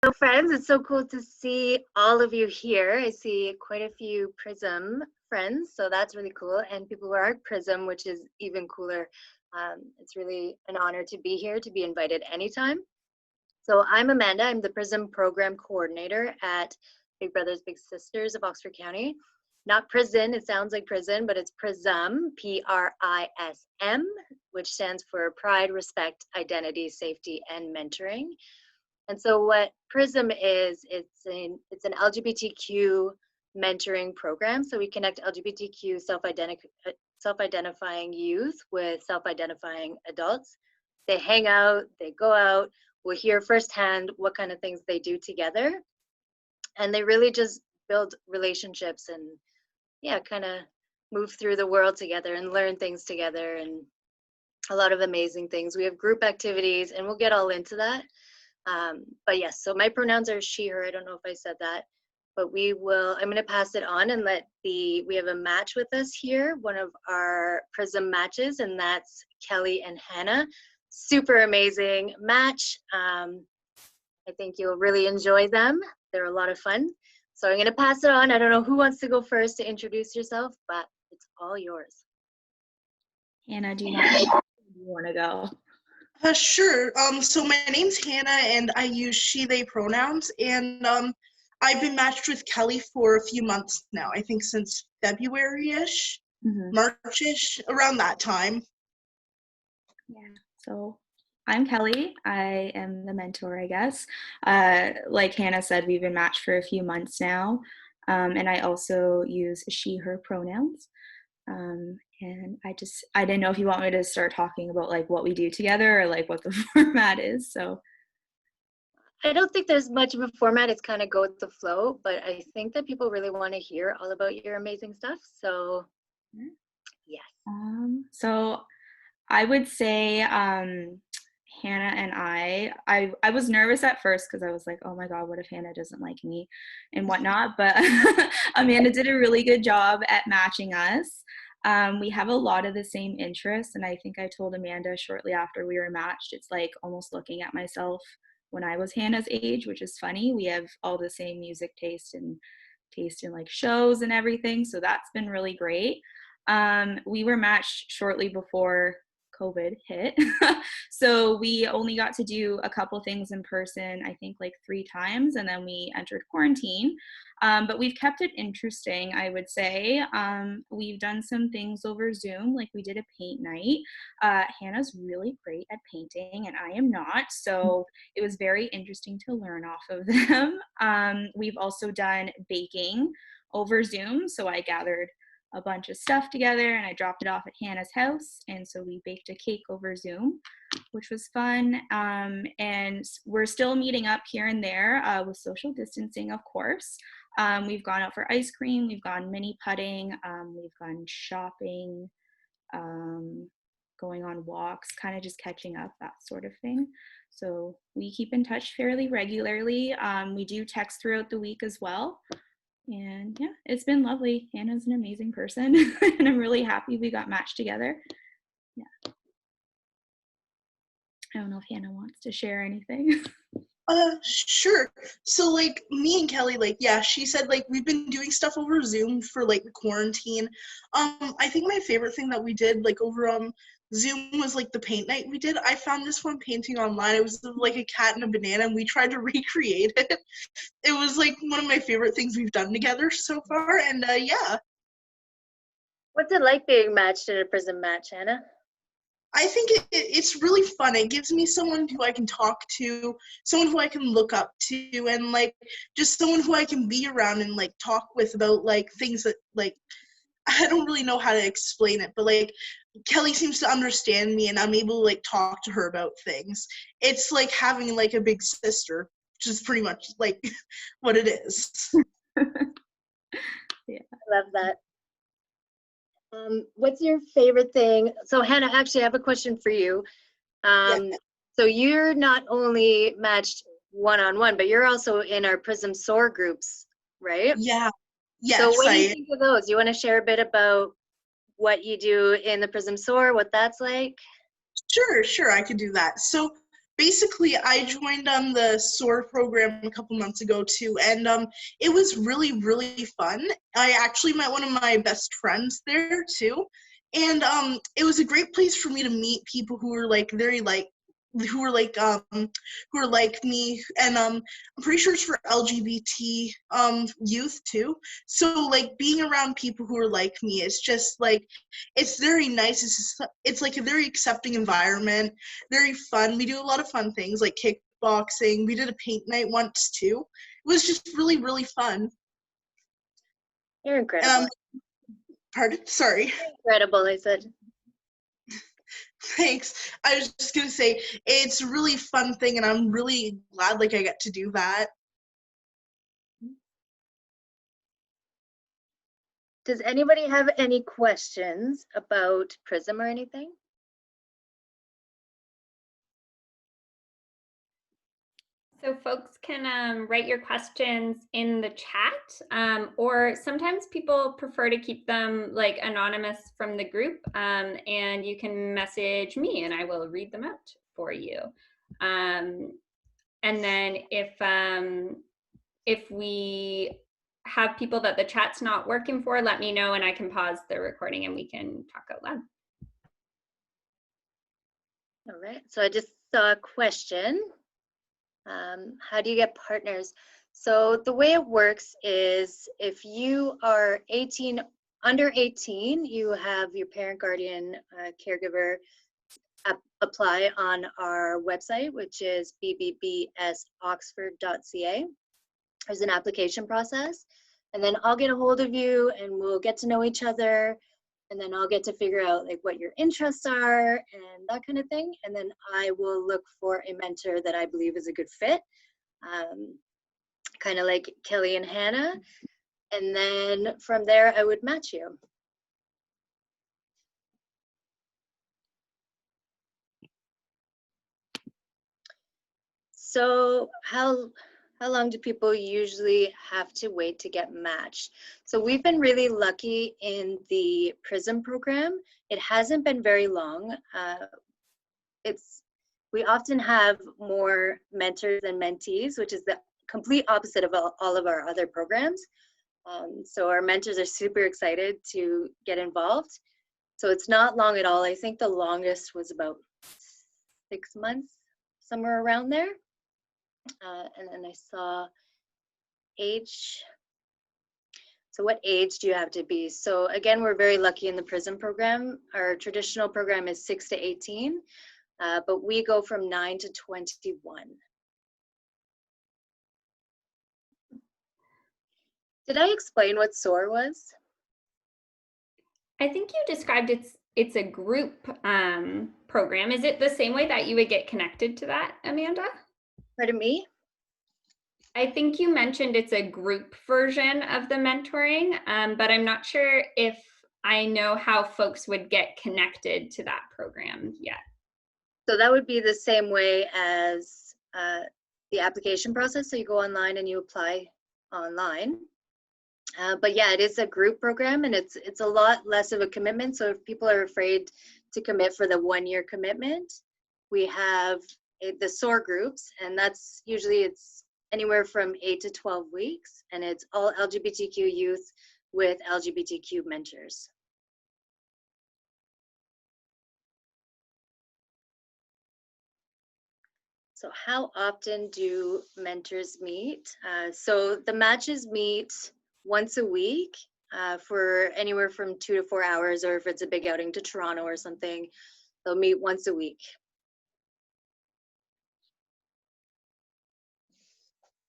Hello, friends. It's so cool to see all of you here. I see quite a few PRISM friends, so that's really cool. And people who are PRISM, which is even cooler. It's really an honor to be here, to be invited anytime. So I'm Amanda. I'm the PRISM program coordinator at Big Brothers Big Sisters of Oxford County. Not prison, it sounds like prison, but it's PRISM, P-R-I-S-M, which stands for Pride, Respect, Identity, Safety, and Mentoring. And so what PRISM is, it's an LGBTQ mentoring program. So we connect LGBTQ self-identifying youth with self-identifying adults. They hang out, they go out, we'll hear firsthand what kind of things they do together. And they really just build relationships and kind of move through the world together and learn things together, and a lot of amazing things. We have group activities and we'll get all into that. But yes, so my pronouns are she, her. I don't know if I said that, but I'm going to pass it on and we have a match with us here, one of our PRISM matches, and that's Kelly and Hannah. Super amazing match. I think you'll really enjoy them. They're a lot of fun. So I'm going to pass it on. I don't know who wants to go first to introduce yourself, but it's all yours. Hannah, do you want to go? Sure. So my name's Hannah, and I use she, they pronouns, and I've been matched with Kelly for a few months now. I think since February-ish, March-ish, around that time. Yeah. So I'm Kelly. I am the mentor, I guess. Like Hannah said, we've been matched for a few months now, and I also use she, her pronouns. And I didn't know if you want me to start talking about like what we do together or like what the format is. So I don't think there's much of a format. It's kind of go with the flow, but I think that people really want to hear all about your amazing stuff. So yes. So I would say Hannah and I was nervous at first because I was like, oh my God, what if Hannah doesn't like me and whatnot? But Amanda did a really good job at matching us. We have a lot of the same interests, and I think I told Amanda shortly after we were matched, it's like almost looking at myself when I was Hannah's age, which is funny. We have all the same music taste in like shows and everything, so that's been really great. We were matched shortly before COVID hit. So we only got to do a couple things in person, I think like 3 times, and then we entered quarantine. But we've kept it interesting, I would say. We've done some things over Zoom, like we did a paint night. Hannah's really great at painting and I am not, so it was very interesting to learn off of them. We've also done baking over Zoom, so I gathered a bunch of stuff together and I dropped it off at Hannah's house, and so we baked a cake over Zoom, which was fun. And we're still meeting up here and there with social distancing, of course. We've gone out for ice cream, we've gone mini putting, we've gone shopping, going on walks, kind of just catching up, that sort of thing. So we keep in touch fairly regularly. We do text throughout the week as well. And yeah, it's been lovely. Hannah's an amazing person and I'm really happy we got matched together. Yeah. I don't know if Hannah wants to share anything. Sure. So like me and Kelly, like, yeah, she said like we've been doing stuff over Zoom for like the quarantine. I think my favorite thing that we did like over Zoom was like the paint night we did. I found this one painting online. It was like a cat and a banana, and we tried to recreate it. It was like one of my favorite things we've done together so far, and yeah. What's it like being matched in a PRISM match, Hannah? I think it's really fun. It gives me someone who I can talk to, someone who I can look up to, and like just someone who I can be around and like talk with about like things that like I don't really know how to explain it, but like Kelly seems to understand me and I'm able to like talk to her about things. It's like having like a big sister, which is pretty much like what it is. Yeah, I love that. What's your favorite thing? So Hannah, actually I have a question for you. So you're not only matched one-on-one, but you're also in our PRISM SOAR groups, right? Yeah. Yes. So what do you think of those? You want to share a bit about what you do in the PRISM SOAR, what that's like? Sure, I can do that. So basically I joined the SOAR program a couple months ago too, and it was really, really fun. I actually met one of my best friends there too, and it was a great place for me to meet people who were like who are like me, and I'm pretty sure it's for LGBT youth too. So like being around people who are like me, it's just like, it's very nice. It's like a very accepting environment, very fun. We do a lot of fun things like kickboxing. We did a paint night once too. It was just really, really fun. You're incredible. Pardon? Sorry. Incredible, I said. Thanks. I was just gonna say it's a really fun thing, and I'm really glad like I get to do that. Does anybody have any questions about PRISM or anything? So folks can write your questions in the chat, or sometimes people prefer to keep them like anonymous from the group, and you can message me and I will read them out for you. And then if we have people that the chat's not working for, let me know and I can pause the recording and we can talk out loud. All right, so I just saw a question. How do you get partners? So the way it works is if you are under 18, you have your parent, guardian, caregiver apply on our website, which is bbbsoxford.ca. There's an application process, and then I'll get a hold of you and we'll get to know each other, and then I'll get to figure out like what your interests are and that kind of thing. And then I will look for a mentor that I believe is a good fit, kind of like Kelly and Hannah. And then from there, I would match you. So how long do people usually have to wait to get matched? So we've been really lucky in the PRISM program. It hasn't been very long. We often have more mentors than mentees, which is the complete opposite of all of our other programs. So our mentors are super excited to get involved. So it's not long at all. I think the longest was about 6 months, somewhere around there. And then I saw age. So what age do you have to be? So again, we're very lucky in the PRISM program. Our traditional program is 6 to 18, but we go from 9 to 21. Did I explain what SOAR was? I think you described it's a group program. Is it the same way that you would get connected to that, Amanda? Pardon me? I think you mentioned it's a group version of the mentoring, but I'm not sure if I know how folks would get connected to that program yet. So that would be the same way as the application process. So you go online and you apply online. But yeah, it is a group program, and it's a lot less of a commitment. So if people are afraid to commit for the 1-year commitment, we have the SOAR groups, and that's usually it's anywhere from 8 to 12 weeks, and it's all LGBTQ youth with LGBTQ mentors. So how often do mentors meet? So the matches meet once a week for anywhere from 2 to 4 hours, or if it's a big outing to Toronto or something, they'll meet once a week.